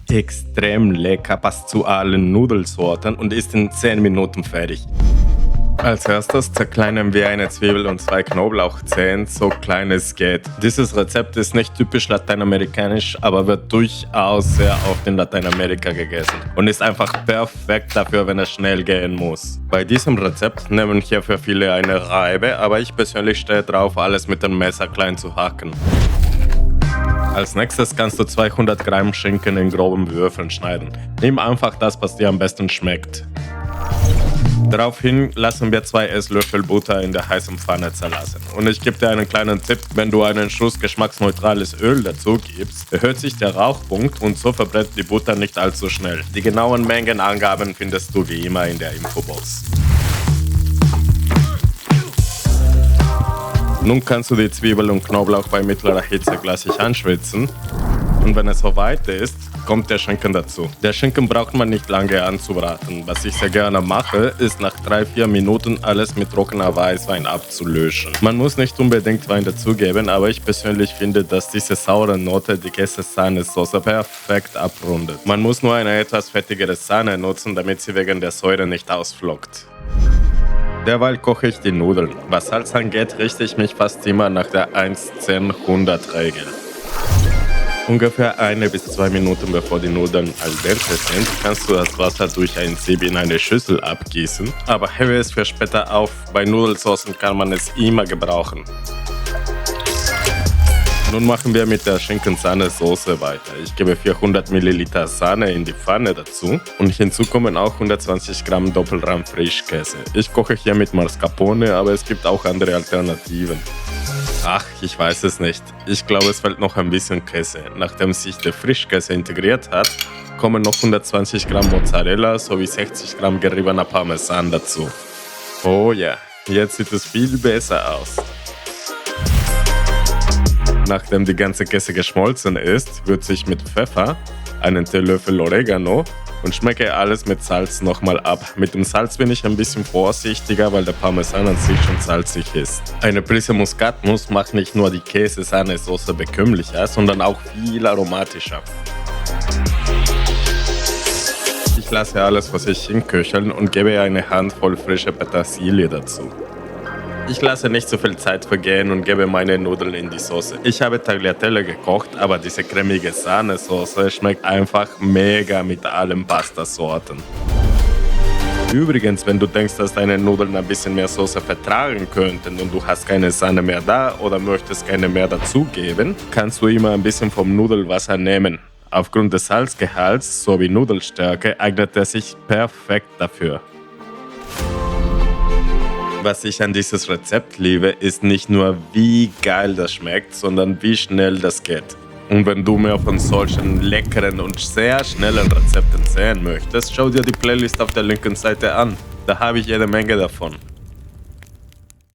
extrem lecker, passt zu allen Nudelsorten und ist in 10 Minuten fertig. Als erstes zerkleinern wir eine Zwiebel und 2 Knoblauchzehen, so klein es geht. Dieses Rezept ist nicht typisch lateinamerikanisch, aber wird durchaus sehr oft in Lateinamerika gegessen und ist einfach perfekt dafür, wenn es schnell gehen muss. Bei diesem Rezept nehmen hierfür viele eine Reibe, aber ich persönlich stehe drauf, alles mit dem Messer klein zu hacken. Als nächstes kannst du 200 Gramm Schinken in groben Würfeln schneiden. Nimm einfach das, was dir am besten schmeckt. Daraufhin lassen wir 2 Esslöffel Butter in der heißen Pfanne zerlassen. Und ich gebe dir einen kleinen Tipp: Wenn du einen Schuss geschmacksneutrales Öl dazu gibst, erhöht sich der Rauchpunkt und so verbrennt die Butter nicht allzu schnell. Die genauen Mengenangaben findest du wie immer in der Infobox. Nun kannst du die Zwiebel und Knoblauch bei mittlerer Hitze gleich anschwitzen. Und wenn es soweit ist, kommt der Schinken dazu. Der Schinken braucht man nicht lange anzubraten. Was ich sehr gerne mache, ist nach 3-4 Minuten alles mit trockener Weißwein abzulöschen. Man muss nicht unbedingt Wein dazugeben, aber ich persönlich finde, dass diese saure Note die Käse-Sahne-Sauce perfekt abrundet. Man muss nur eine etwas fettigere Sahne nutzen, damit sie wegen der Säure nicht ausflockt. Derweil koche ich die Nudeln. Was Salz angeht, richte ich mich fast immer nach der 1-10-100-Regel. Ungefähr 1 bis 2 Minuten bevor die Nudeln al dente sind, kannst du das Wasser durch ein Sieb in eine Schüssel abgießen. Aber hebe es für später auf, bei Nudelsoßen kann man es immer gebrauchen. Nun machen wir mit der Schinken-Sahne-Soße weiter. Ich gebe 400 ml Sahne in die Pfanne dazu und hinzu kommen auch 120 Gramm Doppelrahm Frischkäse. Ich koche hier mit Mascarpone, aber es gibt auch andere Alternativen. Ach, ich weiß es nicht. Ich glaube, es fehlt noch ein bisschen Käse. Nachdem sich der Frischkäse integriert hat, kommen noch 120 Gramm Mozzarella sowie 60 Gramm geriebener Parmesan dazu. Oh ja, jetzt sieht es viel besser aus. Nachdem die ganze Käse geschmolzen ist, würze ich mit Pfeffer, einen Teelöffel Oregano und schmecke alles mit Salz nochmal ab. Mit dem Salz bin ich ein bisschen vorsichtiger, weil der Parmesan an sich schon salzig ist. Eine Prise Muskatnuss macht nicht nur die Käse-Sahne-Soße bekömmlicher, sondern auch viel aromatischer. Ich lasse alles vor sich hinköcheln und gebe eine Handvoll frische Petersilie dazu. Ich lasse nicht so viel Zeit vergehen und gebe meine Nudeln in die Soße. Ich habe Tagliatelle gekocht, aber diese cremige Sahnesoße schmeckt einfach mega mit allen Pastasorten. Übrigens, wenn du denkst, dass deine Nudeln ein bisschen mehr Soße vertragen könnten und du hast keine Sahne mehr da oder möchtest keine mehr dazugeben, kannst du immer ein bisschen vom Nudelwasser nehmen. Aufgrund des Salzgehalts sowie Nudelstärke eignet es sich perfekt dafür. Was ich an dieses Rezept liebe, ist nicht nur, wie geil das schmeckt, sondern wie schnell das geht. Und wenn du mehr von solchen leckeren und sehr schnellen Rezepten sehen möchtest, schau dir die Playlist auf der linken Seite an. Da habe ich jede Menge davon.